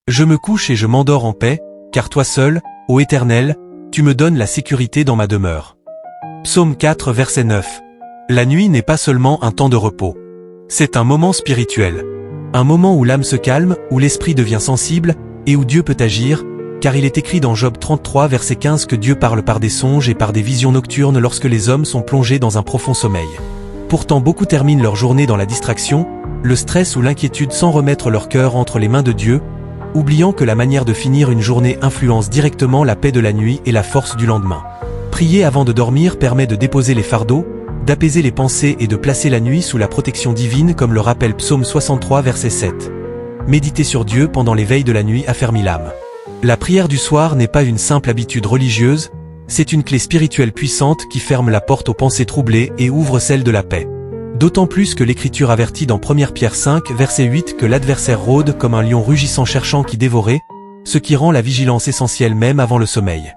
Je me couche et je m'endors en paix, car toi seul, ô Éternel, tu me donnes la sécurité dans ma demeure. Psaume 4 verset 9. La nuit n'est pas seulement un temps de repos. C'est un moment spirituel. Un moment où l'âme se calme, où l'esprit devient sensible, et où Dieu peut agir, car il est écrit dans Job 33 verset 15 que Dieu parle par des songes et par des visions nocturnes lorsque les hommes sont plongés dans un profond sommeil. Pourtant beaucoup terminent leur journée dans la distraction, le stress ou l'inquiétude sans remettre leur cœur entre les mains de Dieu, oubliant que la manière de finir une journée influence directement la paix de la nuit et la force du lendemain. Prier avant de dormir permet de déposer les fardeaux, d'apaiser les pensées et de placer la nuit sous la protection divine comme le rappelle Psaume 63 verset 7. Méditer sur Dieu pendant les veilles de la nuit affermit l'âme. La prière du soir n'est pas une simple habitude religieuse, c'est une clé spirituelle puissante qui ferme la porte aux pensées troublées et ouvre celle de la paix. D'autant plus que l'Écriture avertit dans 1 Pierre 5 verset 8 que l'adversaire rôde comme un lion rugissant cherchant qui dévorer, ce qui rend la vigilance essentielle même avant le sommeil.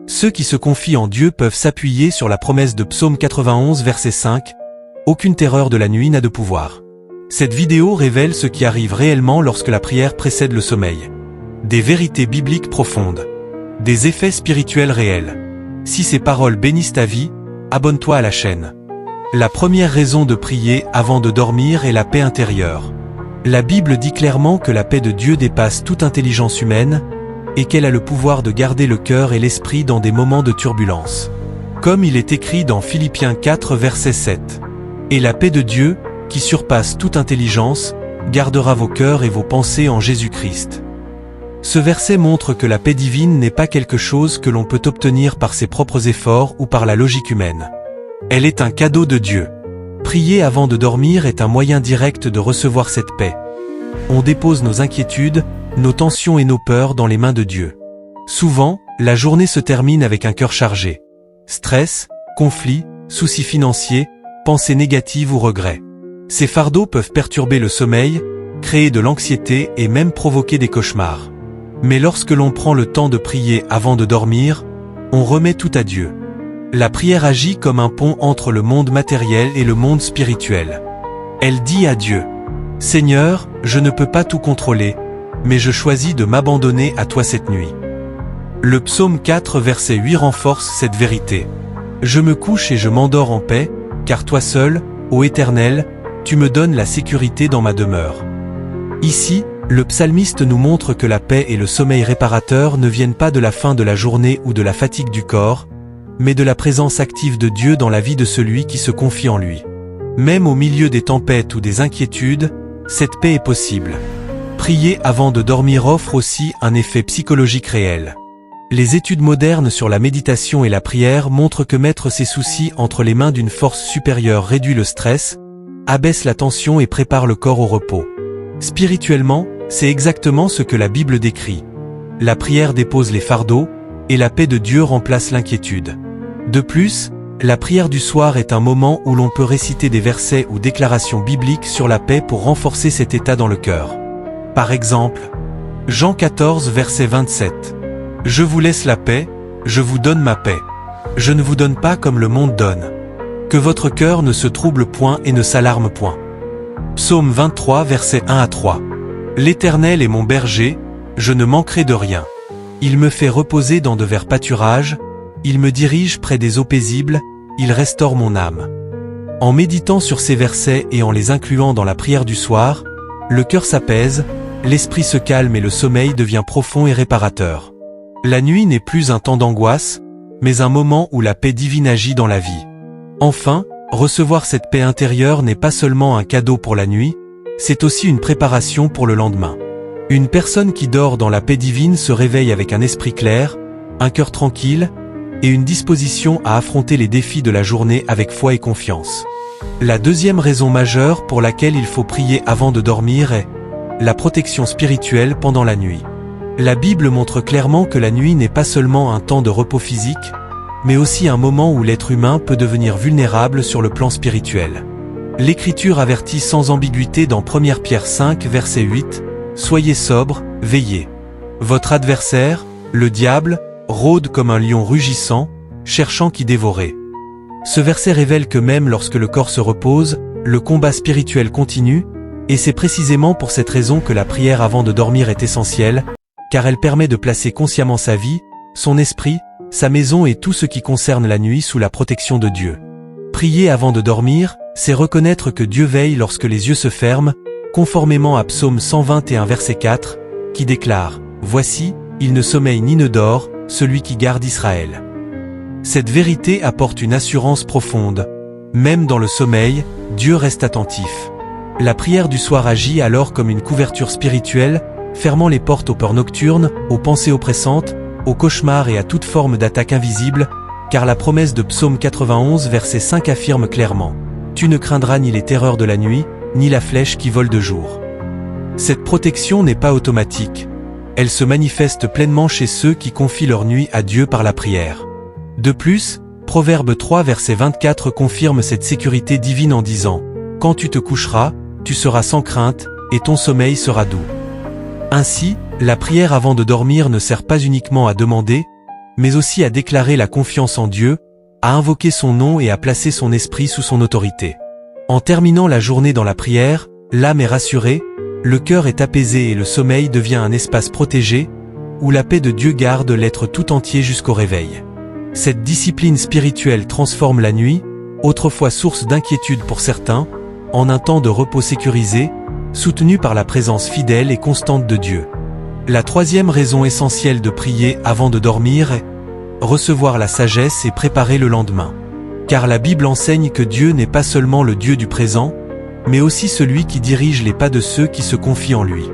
Ceux qui se confient en Dieu peuvent s'appuyer sur la promesse de Psaume 91 verset 5, « Aucune terreur de la nuit n'a de pouvoir ». Cette vidéo révèle ce qui arrive réellement lorsque la prière précède le sommeil. Des vérités bibliques profondes. Des effets spirituels réels. Si ces paroles bénissent ta vie, abonne-toi à la chaîne. La première raison de prier avant de dormir est la paix intérieure. La Bible dit clairement que la paix de Dieu dépasse toute intelligence humaine, et qu'elle a le pouvoir de garder le cœur et l'esprit dans des moments de turbulence. Comme il est écrit dans Philippiens 4 verset 7. Et la paix de Dieu, qui surpasse toute intelligence, gardera vos cœurs et vos pensées en Jésus-Christ. Ce verset montre que la paix divine n'est pas quelque chose que l'on peut obtenir par ses propres efforts ou par la logique humaine. Elle est un cadeau de Dieu. Prier avant de dormir est un moyen direct de recevoir cette paix. On dépose nos inquiétudes, nos tensions et nos peurs dans les mains de Dieu. Souvent, la journée se termine avec un cœur chargé. Stress, conflits, soucis financiers, pensées négatives ou regrets. Ces fardeaux peuvent perturber le sommeil, créer de l'anxiété et même provoquer des cauchemars. Mais lorsque l'on prend le temps de prier avant de dormir, on remet tout à Dieu. La prière agit comme un pont entre le monde matériel et le monde spirituel. Elle dit à Dieu, « Seigneur, je ne peux pas tout contrôler, mais je choisis de m'abandonner à toi cette nuit. » Le psaume 4 verset 8 renforce cette vérité. « Je me couche et je m'endors en paix, car toi seul, ô Éternel, tu me donnes la sécurité dans ma demeure. » Ici, le psalmiste nous montre que la paix et le sommeil réparateur ne viennent pas de la fin de la journée ou de la fatigue du corps, mais de la présence active de Dieu dans la vie de celui qui se confie en lui. Même au milieu des tempêtes ou des inquiétudes, cette paix est possible. Prier avant de dormir offre aussi un effet psychologique réel. Les études modernes sur la méditation et la prière montrent que mettre ses soucis entre les mains d'une force supérieure réduit le stress, abaisse la tension et prépare le corps au repos. Spirituellement, c'est exactement ce que la Bible décrit. La prière dépose les fardeaux, et la paix de Dieu remplace l'inquiétude. De plus, la prière du soir est un moment où l'on peut réciter des versets ou déclarations bibliques sur la paix pour renforcer cet état dans le cœur. Par exemple, Jean 14 verset 27. « Je vous laisse la paix, je vous donne ma paix. Je ne vous donne pas comme le monde donne. Que votre cœur ne se trouble point et ne s'alarme point. » Psaume 23 verset 1 à 3. « L'Éternel est mon berger, je ne manquerai de rien. Il me fait reposer dans de verts pâturages, il me dirige près des eaux paisibles, il restaure mon âme. » En méditant sur ces versets et en les incluant dans la prière du soir, le cœur s'apaise, l'esprit se calme et le sommeil devient profond et réparateur. La nuit n'est plus un temps d'angoisse, mais un moment où la paix divine agit dans la vie. Enfin, recevoir cette paix intérieure n'est pas seulement un cadeau pour la nuit, c'est aussi une préparation pour le lendemain. Une personne qui dort dans la paix divine se réveille avec un esprit clair, un cœur tranquille, et une disposition à affronter les défis de la journée avec foi et confiance. La deuxième raison majeure pour laquelle il faut prier avant de dormir est la protection spirituelle pendant la nuit. La Bible montre clairement que la nuit n'est pas seulement un temps de repos physique, mais aussi un moment où l'être humain peut devenir vulnérable sur le plan spirituel. L'Écriture avertit sans ambiguïté dans 1 Pierre 5 verset 8, « Soyez sobres, veillez. Votre adversaire, le diable, rôde comme un lion rugissant, cherchant qui dévorer. » Ce verset révèle que même lorsque le corps se repose, le combat spirituel continue, et c'est précisément pour cette raison que la prière avant de dormir est essentielle, car elle permet de placer consciemment sa vie, son esprit, sa maison et tout ce qui concerne la nuit sous la protection de Dieu. Prier avant de dormir, c'est reconnaître que Dieu veille lorsque les yeux se ferment, conformément à Psaume 121 verset 4, qui déclare « Voici, il ne sommeille ni ne dort, celui qui garde Israël ». Cette vérité apporte une assurance profonde. Même dans le sommeil, Dieu reste attentif. La prière du soir agit alors comme une couverture spirituelle, fermant les portes aux peurs nocturnes, aux pensées oppressantes, aux cauchemars et à toute forme d'attaque invisible, car la promesse de Psaume 91 verset 5 affirme clairement « Tu ne craindras ni les terreurs de la nuit, ni la flèche qui vole de jour ». Cette protection n'est pas automatique. Elle se manifeste pleinement chez ceux qui confient leur nuit à Dieu par la prière. De plus, Proverbe 3 verset 24 confirme cette sécurité divine en disant « Quand tu te coucheras, tu seras sans crainte, et ton sommeil sera doux ». Ainsi, la prière avant de dormir ne sert pas uniquement à demander, mais aussi à déclarer la confiance en Dieu, à invoquer son nom et à placer son esprit sous son autorité. En terminant la journée dans la prière, l'âme est rassurée, le cœur est apaisé et le sommeil devient un espace protégé, où la paix de Dieu garde l'être tout entier jusqu'au réveil. Cette discipline spirituelle transforme la nuit, autrefois source d'inquiétude pour certains, en un temps de repos sécurisé, soutenu par la présence fidèle et constante de Dieu. La troisième raison essentielle de prier avant de dormir est recevoir la sagesse et préparer le lendemain. Car la Bible enseigne que Dieu n'est pas seulement le Dieu du présent, mais aussi celui qui dirige les pas de ceux qui se confient en lui.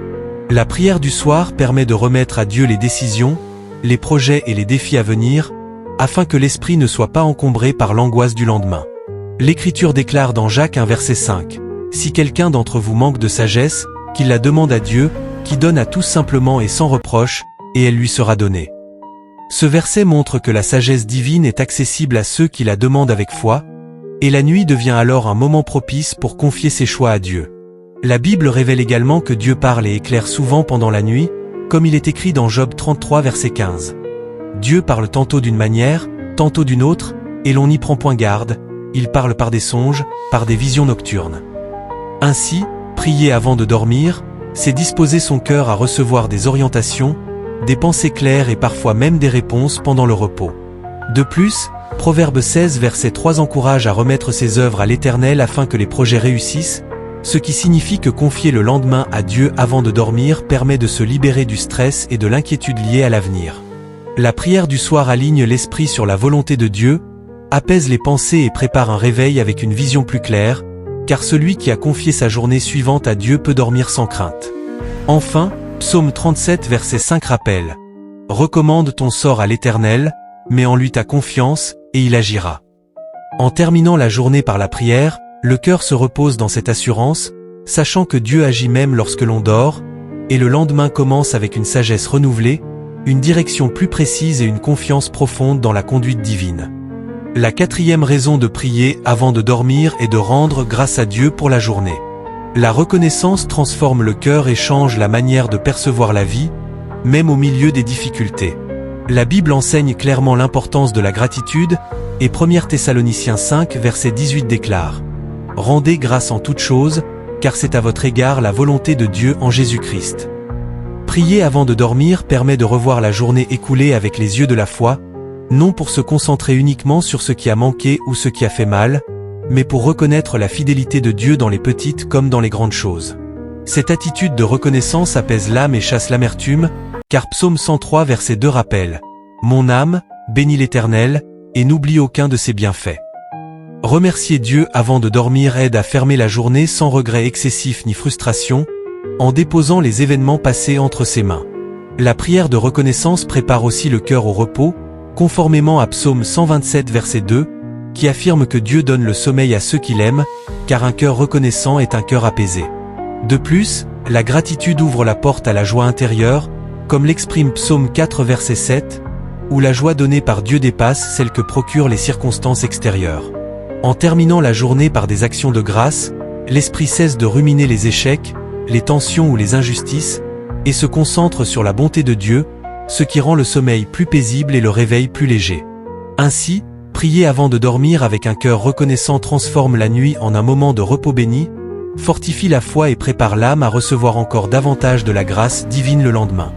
La prière du soir permet de remettre à Dieu les décisions, les projets et les défis à venir, afin que l'esprit ne soit pas encombré par l'angoisse du lendemain. L'Écriture déclare dans Jacques 1 verset 5, « Si quelqu'un d'entre vous manque de sagesse, qu'il la demande à Dieu, qui donne à tous simplement et sans reproche, et elle lui sera donnée. » Ce verset montre que la sagesse divine est accessible à ceux qui la demandent avec foi, et la nuit devient alors un moment propice pour confier ses choix à Dieu. La Bible révèle également que Dieu parle et éclaire souvent pendant la nuit, comme il est écrit dans Job 33 verset 15. Dieu parle tantôt d'une manière, tantôt d'une autre, et l'on n'y prend point garde, il parle par des songes, par des visions nocturnes. Ainsi, prier avant de dormir, c'est disposer son cœur à recevoir des orientations, des pensées claires et parfois même des réponses pendant le repos. De plus, Proverbe 16 verset 3 encourage à remettre ses œuvres à l'Éternel afin que les projets réussissent, ce qui signifie que confier le lendemain à Dieu avant de dormir permet de se libérer du stress et de l'inquiétude liée à l'avenir. La prière du soir aligne l'esprit sur la volonté de Dieu, apaise les pensées et prépare un réveil avec une vision plus claire, car celui qui a confié sa journée suivante à Dieu peut dormir sans crainte. Enfin, Psaume 37 verset 5 rappelle « Recommande ton sort à l'Éternel, mets en lui ta confiance, et il agira. » En terminant la journée par la prière, le cœur se repose dans cette assurance, sachant que Dieu agit même lorsque l'on dort, et le lendemain commence avec une sagesse renouvelée, une direction plus précise et une confiance profonde dans la conduite divine. La quatrième raison de prier avant de dormir est de rendre grâce à Dieu pour la journée. La reconnaissance transforme le cœur et change la manière de percevoir la vie, même au milieu des difficultés. La Bible enseigne clairement l'importance de la gratitude, et 1 Thessaloniciens 5 verset 18 déclare « Rendez grâce en toutes choses, car c'est à votre égard la volonté de Dieu en Jésus-Christ. » Prier avant de dormir permet de revoir la journée écoulée avec les yeux de la foi, non pour se concentrer uniquement sur ce qui a manqué ou ce qui a fait mal, mais pour reconnaître la fidélité de Dieu dans les petites comme dans les grandes choses. Cette attitude de reconnaissance apaise l'âme et chasse l'amertume, car Psaume 103 verset 2 rappelle « Mon âme, bénis l'Éternel, et n'oublie aucun de ses bienfaits. » Remercier Dieu avant de dormir aide à fermer la journée sans regret excessif ni frustration, en déposant les événements passés entre ses mains. La prière de reconnaissance prépare aussi le cœur au repos, conformément à Psaume 127 verset 2, qui affirme que Dieu donne le sommeil à ceux qu'il aime, car un cœur reconnaissant est un cœur apaisé. De plus, la gratitude ouvre la porte à la joie intérieure, comme l'exprime Psaume 4 verset 7, où la joie donnée par Dieu dépasse celle que procurent les circonstances extérieures. En terminant la journée par des actions de grâce, l'esprit cesse de ruminer les échecs, les tensions ou les injustices, et se concentre sur la bonté de Dieu, ce qui rend le sommeil plus paisible et le réveil plus léger. Ainsi, prier avant de dormir avec un cœur reconnaissant transforme la nuit en un moment de repos béni, fortifie la foi et prépare l'âme à recevoir encore davantage de la grâce divine le lendemain.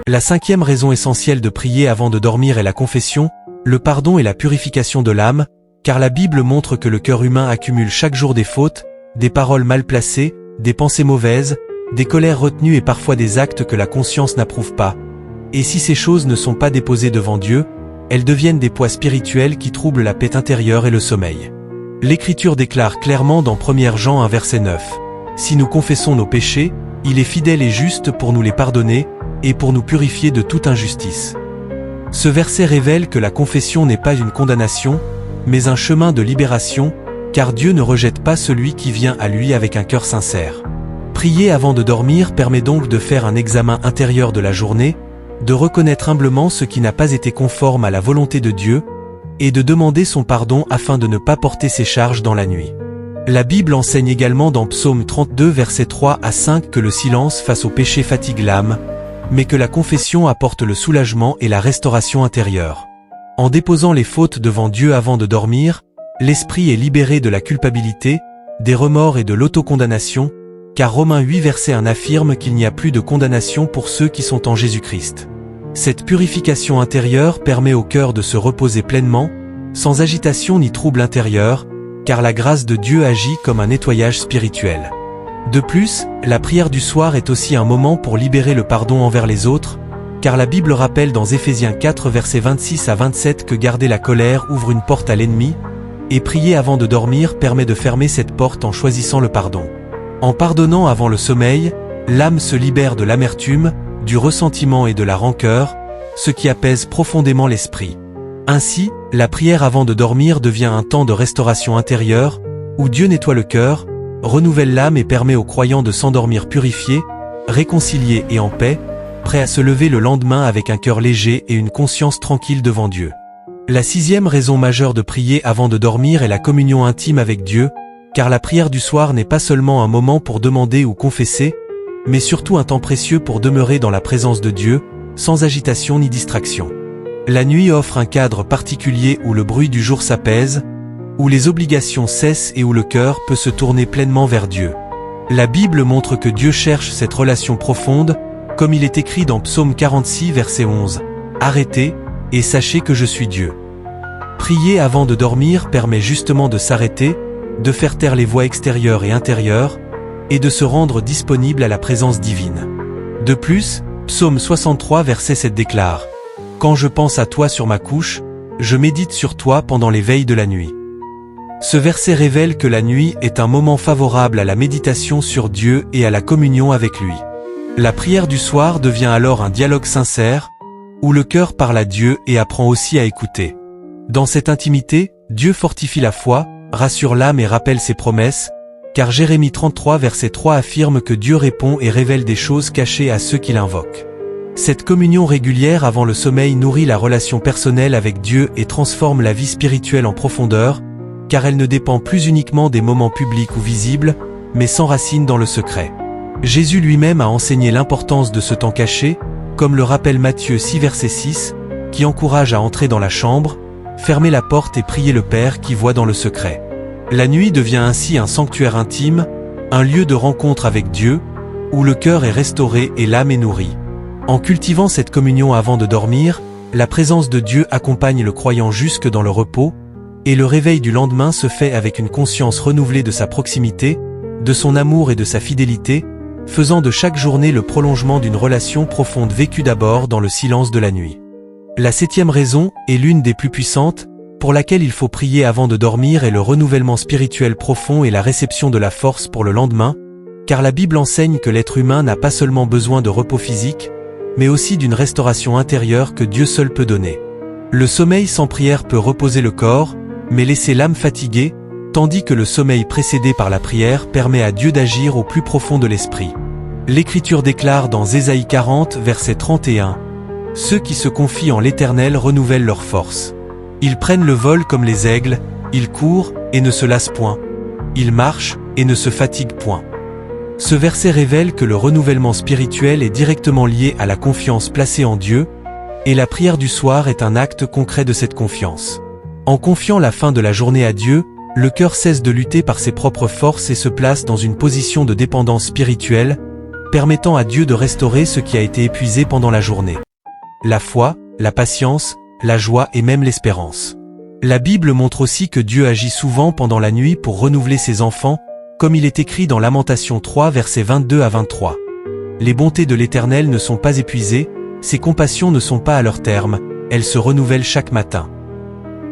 La cinquième raison essentielle de prier avant de dormir est la confession, le pardon et la purification de l'âme, car la Bible montre que le cœur humain accumule chaque jour des fautes, des paroles mal placées, des pensées mauvaises, des colères retenues et parfois des actes que la conscience n'approuve pas. Et si ces choses ne sont pas déposées devant Dieu, elles deviennent des poids spirituels qui troublent la paix intérieure et le sommeil. L'Écriture déclare clairement dans 1 Jean 1 verset 9, « Si nous confessons nos péchés, il est fidèle et juste pour nous les pardonner et pour nous purifier de toute injustice. » Ce verset révèle que la confession n'est pas une condamnation, mais un chemin de libération, car Dieu ne rejette pas celui qui vient à lui avec un cœur sincère. Prier avant de dormir permet donc de faire un examen intérieur de la journée, de reconnaître humblement ce qui n'a pas été conforme à la volonté de Dieu, et de demander son pardon afin de ne pas porter ses charges dans la nuit. La Bible enseigne également dans Psaume 32 versets 3 à 5 que le silence face au péché fatigue l'âme, mais que la confession apporte le soulagement et la restauration intérieure. En déposant les fautes devant Dieu avant de dormir, l'esprit est libéré de la culpabilité, des remords et de l'autocondamnation, car Romains 8 verset 1 affirme qu'il n'y a plus de condamnation pour ceux qui sont en Jésus-Christ. Cette purification intérieure permet au cœur de se reposer pleinement, sans agitation ni trouble intérieur, car la grâce de Dieu agit comme un nettoyage spirituel. De plus, la prière du soir est aussi un moment pour libérer le pardon envers les autres, car la Bible rappelle dans Éphésiens 4 versets 26 à 27 que garder la colère ouvre une porte à l'ennemi, et prier avant de dormir permet de fermer cette porte en choisissant le pardon. En pardonnant avant le sommeil, l'âme se libère de l'amertume, du ressentiment et de la rancœur, ce qui apaise profondément l'esprit. Ainsi, la prière avant de dormir devient un temps de restauration intérieure, où Dieu nettoie le cœur, renouvelle l'âme et permet aux croyants de s'endormir purifiés, réconciliés et en paix, prêts à se lever le lendemain avec un cœur léger et une conscience tranquille devant Dieu. La sixième raison majeure de prier avant de dormir est la communion intime avec Dieu, car la prière du soir n'est pas seulement un moment pour demander ou confesser, mais surtout un temps précieux pour demeurer dans la présence de Dieu, sans agitation ni distraction. La nuit offre un cadre particulier où le bruit du jour s'apaise, où les obligations cessent et où le cœur peut se tourner pleinement vers Dieu. La Bible montre que Dieu cherche cette relation profonde, comme il est écrit dans Psaume 46 verset 11. « Arrêtez, et sachez que je suis Dieu. » Prier avant de dormir permet justement de s'arrêter, de faire taire les voix extérieures et intérieures, et de se rendre disponible à la présence divine. De plus, Psaume 63 verset 7 déclare « Quand je pense à toi sur ma couche, je médite sur toi pendant les veilles de la nuit. » Ce verset révèle que la nuit est un moment favorable à la méditation sur Dieu et à la communion avec lui. La prière du soir devient alors un dialogue sincère, où le cœur parle à Dieu et apprend aussi à écouter. Dans cette intimité, Dieu fortifie la foi, rassure l'âme et rappelle ses promesses, car Jérémie 33 verset 3 affirme que Dieu répond et révèle des choses cachées à ceux qui l'invoquent. Cette communion régulière avant le sommeil nourrit la relation personnelle avec Dieu et transforme la vie spirituelle en profondeur, car elle ne dépend plus uniquement des moments publics ou visibles, mais s'enracine dans le secret. Jésus lui-même a enseigné l'importance de ce temps caché, comme le rappelle Matthieu 6 verset 6, qui encourage à entrer dans la chambre, fermer la porte et prier le Père qui voit dans le secret. La nuit devient ainsi un sanctuaire intime, un lieu de rencontre avec Dieu, où le cœur est restauré et l'âme est nourrie. En cultivant cette communion avant de dormir, la présence de Dieu accompagne le croyant jusque dans le repos, et le réveil du lendemain se fait avec une conscience renouvelée de sa proximité, de son amour et de sa fidélité, faisant de chaque journée le prolongement d'une relation profonde vécue d'abord dans le silence de la nuit. La septième raison, est l'une des plus puissantes, pour laquelle il faut prier avant de dormir est le renouvellement spirituel profond et la réception de la force pour le lendemain, car la Bible enseigne que l'être humain n'a pas seulement besoin de repos physique, mais aussi d'une restauration intérieure que Dieu seul peut donner. Le sommeil sans prière peut reposer le corps, mais laisser l'âme fatiguée, tandis que le sommeil précédé par la prière permet à Dieu d'agir au plus profond de l'esprit. L'Écriture déclare dans Ésaïe 40 verset 31 « Ceux qui se confient en l'Éternel renouvellent leur force. Ils prennent le vol comme les aigles, ils courent et ne se lassent point. Ils marchent et ne se fatiguent point. » Ce verset révèle que le renouvellement spirituel est directement lié à la confiance placée en Dieu, et la prière du soir est un acte concret de cette confiance. En confiant la fin de la journée à Dieu, le cœur cesse de lutter par ses propres forces et se place dans une position de dépendance spirituelle, permettant à Dieu de restaurer ce qui a été épuisé pendant la journée. La foi, la patience, la joie et même l'espérance. La Bible montre aussi que Dieu agit souvent pendant la nuit pour renouveler ses enfants, comme il est écrit dans Lamentations 3 versets 22 à 23. Les bontés de l'Éternel ne sont pas épuisées, ses compassions ne sont pas à leur terme, elles se renouvellent chaque matin.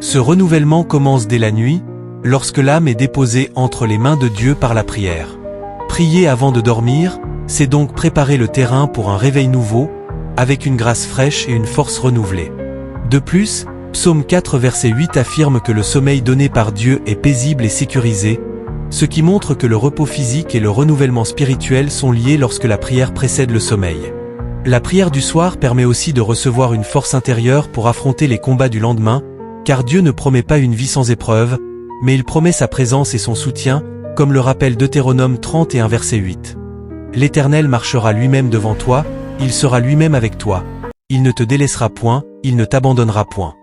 Ce renouvellement commence dès la nuit, lorsque l'âme est déposée entre les mains de Dieu par la prière. Prier avant de dormir, c'est donc préparer le terrain pour un réveil nouveau, avec une grâce fraîche et une force renouvelée. De plus, Psaume 4 verset 8 affirme que le sommeil donné par Dieu est paisible et sécurisé, ce qui montre que le repos physique et le renouvellement spirituel sont liés lorsque la prière précède le sommeil. La prière du soir permet aussi de recevoir une force intérieure pour affronter les combats du lendemain, car Dieu ne promet pas une vie sans épreuve, mais il promet sa présence et son soutien, comme le rappelle Deutéronome 31 verset 8. L'Éternel marchera lui-même devant toi, il sera lui-même avec toi. Il ne te délaissera point, il ne t'abandonnera point.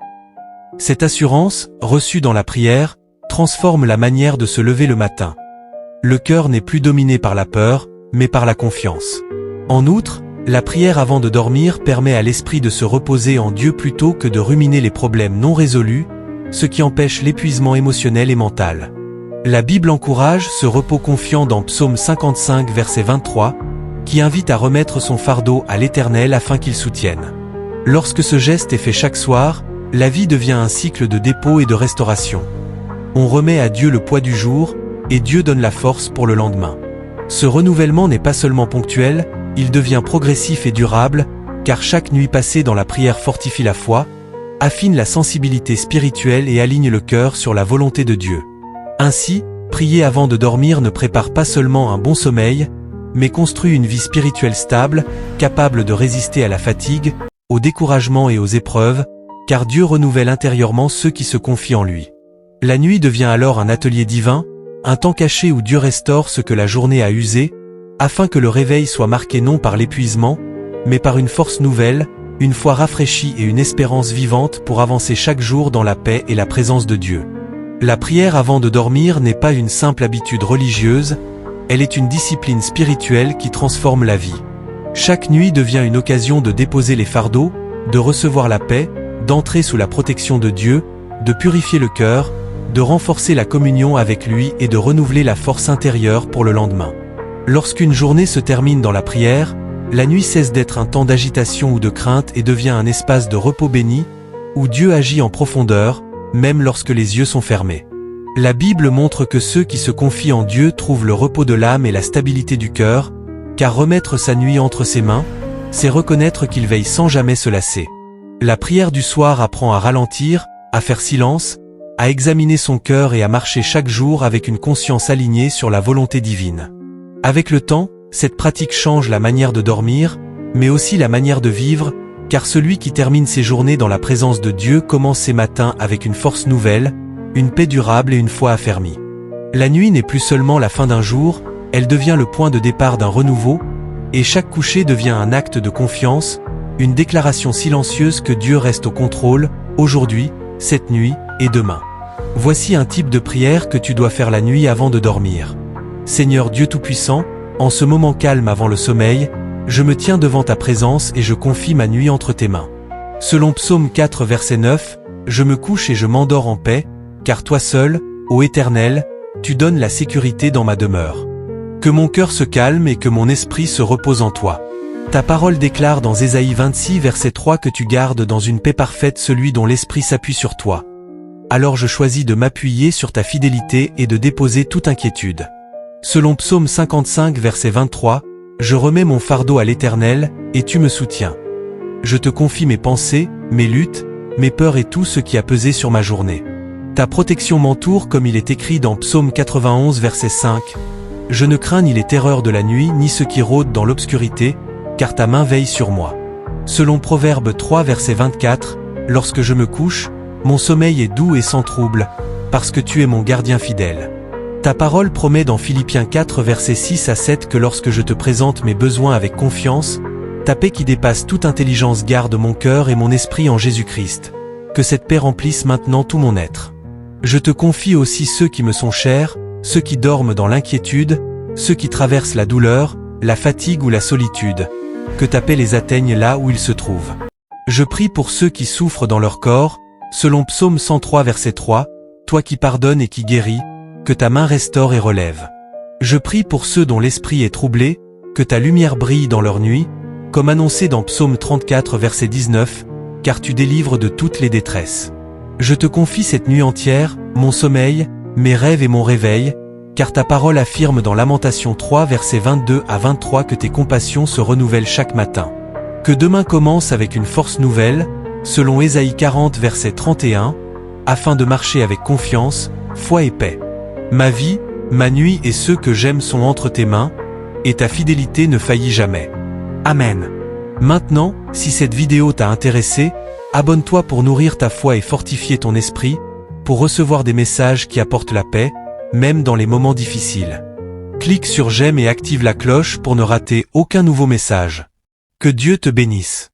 Cette assurance, reçue dans la prière, transforme la manière de se lever le matin. Le cœur n'est plus dominé par la peur, mais par la confiance. En outre, la prière avant de dormir permet à l'esprit de se reposer en Dieu plutôt que de ruminer les problèmes non résolus, ce qui empêche l'épuisement émotionnel et mental. La Bible encourage ce repos confiant dans Psaume 55 verset 23, qui invite à remettre son fardeau à l'Éternel afin qu'il soutienne. Lorsque ce geste est fait chaque soir, la vie devient un cycle de dépôt et de restauration. On remet à Dieu le poids du jour, et Dieu donne la force pour le lendemain. Ce renouvellement n'est pas seulement ponctuel, il devient progressif et durable, car chaque nuit passée dans la prière fortifie la foi, affine la sensibilité spirituelle et aligne le cœur sur la volonté de Dieu. Ainsi, prier avant de dormir ne prépare pas seulement un bon sommeil, mais construit une vie spirituelle stable, capable de résister à la fatigue, au découragement et aux épreuves, car Dieu renouvelle intérieurement ceux qui se confient en lui. La nuit devient alors un atelier divin, un temps caché où Dieu restaure ce que la journée a usé, afin que le réveil soit marqué non par l'épuisement, mais par une force nouvelle, une foi rafraîchie et une espérance vivante pour avancer chaque jour dans la paix et la présence de Dieu. La prière avant de dormir n'est pas une simple habitude religieuse, elle est une discipline spirituelle qui transforme la vie. Chaque nuit devient une occasion de déposer les fardeaux, de recevoir la paix, d'entrer sous la protection de Dieu, de purifier le cœur, de renforcer la communion avec lui et de renouveler la force intérieure pour le lendemain. Lorsqu'une journée se termine dans la prière, la nuit cesse d'être un temps d'agitation ou de crainte et devient un espace de repos béni, où Dieu agit en profondeur, même lorsque les yeux sont fermés. La Bible montre que ceux qui se confient en Dieu trouvent le repos de l'âme et la stabilité du cœur, car remettre sa nuit entre ses mains, c'est reconnaître qu'il veille sans jamais se lasser. La prière du soir apprend à ralentir, à faire silence, à examiner son cœur et à marcher chaque jour avec une conscience alignée sur la volonté divine. Avec le temps, cette pratique change la manière de dormir, mais aussi la manière de vivre, car celui qui termine ses journées dans la présence de Dieu commence ses matins avec une force nouvelle, une paix durable et une foi affermie. La nuit n'est plus seulement la fin d'un jour, elle devient le point de départ d'un renouveau, et chaque coucher devient un acte de confiance, une déclaration silencieuse que Dieu reste au contrôle, aujourd'hui, cette nuit, et demain. Voici un type de prière que tu dois faire la nuit avant de dormir. Seigneur Dieu Tout-Puissant, en ce moment calme avant le sommeil, je me tiens devant ta présence et je confie ma nuit entre tes mains. Selon Psaume 4 verset 9, je me couche et je m'endors en paix, car toi seul, ô Éternel, tu donnes la sécurité dans ma demeure. Que mon cœur se calme et que mon esprit se repose en toi. Ta parole déclare dans Ésaïe 26 verset 3 que tu gardes dans une paix parfaite celui dont l'esprit s'appuie sur toi. Alors je choisis de m'appuyer sur ta fidélité et de déposer toute inquiétude. Selon Psaume 55 verset 23, je remets mon fardeau à l'Éternel, et tu me soutiens. Je te confie mes pensées, mes luttes, mes peurs et tout ce qui a pesé sur ma journée. Ta protection m'entoure comme il est écrit dans Psaume 91 verset 5. Je ne crains ni les terreurs de la nuit ni ceux qui rôdent dans l'obscurité, car ta main veille sur moi. Selon Proverbe 3 verset 24, lorsque je me couche, mon sommeil est doux et sans trouble, parce que tu es mon gardien fidèle. Ta parole promet dans Philippiens 4 versets 6 à 7 que lorsque je te présente mes besoins avec confiance, ta paix qui dépasse toute intelligence garde mon cœur et mon esprit en Jésus-Christ. Que cette paix remplisse maintenant tout mon être. Je te confie aussi ceux qui me sont chers, ceux qui dorment dans l'inquiétude, ceux qui traversent la douleur, la fatigue ou la solitude, que ta paix les atteigne là où ils se trouvent. Je prie pour ceux qui souffrent dans leur corps, selon Psaume 103 verset 3, toi qui pardonnes et qui guéris, que ta main restaure et relève. Je prie pour ceux dont l'esprit est troublé, que ta lumière brille dans leur nuit, comme annoncé dans Psaume 34 verset 19, car tu délivres de toutes les détresses. Je te confie cette nuit entière, mon sommeil, mes rêves et mon réveil, car ta parole affirme dans Lamentation 3 versets 22 à 23 que tes compassions se renouvellent chaque matin. Que demain commence avec une force nouvelle, selon Ésaïe 40 verset 31, afin de marcher avec confiance, foi et paix. Ma vie, ma nuit et ceux que j'aime sont entre tes mains, et ta fidélité ne faillit jamais. Amen. Maintenant, si cette vidéo t'a intéressé, abonne-toi pour nourrir ta foi et fortifier ton esprit, pour recevoir des messages qui apportent la paix, même dans les moments difficiles. Clique sur j'aime et active la cloche pour ne rater aucun nouveau message. Que Dieu te bénisse.